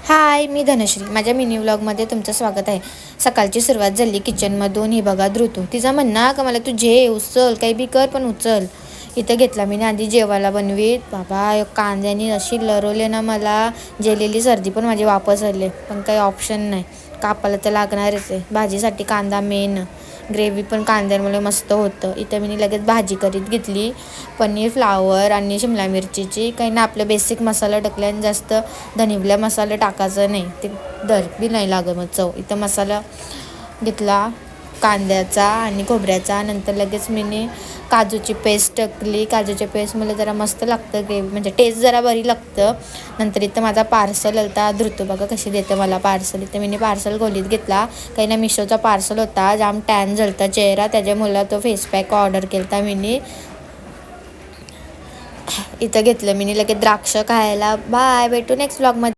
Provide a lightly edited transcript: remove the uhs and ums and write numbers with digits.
हाय, मी धनश्री. माझ्या मिनी व्लॉगमध्ये तुमचं स्वागत आहे. सकाळची सुरुवात झाली किचनमधून. ही बघा धृतू. तिचा म्हणणं का मला तू उचल, काही बी कर पण उचल. इथं घेतला मी आधी जेवायला बनवीत. बाबा कांद्याने अशी लरवले ना मला, जेलेली सर्दी पण माझी वापस आली. पण काही ऑप्शन नाही, कापायला तर लागणारच आहे. भाजीसाठी कांदा मेन, ग्रेव्ही पण कांद्यामुळे मस्त होतं. इथं मी लगेच भाजी करीत घेतली, पनीर, फ्लावर आणि शिमला मिरचीची. काही ना आपलं बेसिक मसाला टाकल्याने जास्त धनिवल्या मसाला टाकायचं नाही, ते दर बी नाही लागत मग चव. इथं मसाला घेतला कांद्याचा आणि खोबऱ्याचा. नंतर लगेच मी काजूची पेस्ट टाकली. काजूची पेस्ट मला जरा मस्त लागतं, ग्रेव्ही म्हणजे टेस्ट जरा बरी लागतं. नंतर इथं माझा पार्सल होता. धृतो बघा कशी देते मला पार्सल. इथं मी पार्सल खोलीत घेतला. काही ना मिशोचा पार्सल होता. जाम टॅन झालता चेहरा, त्याच्यामुळं तो फेस पॅक ऑर्डर केला मी. इथं घेतलं मी लगेच द्राक्ष खायला. बाय, भेटू नेक्स्ट व्लॉगमध्ये.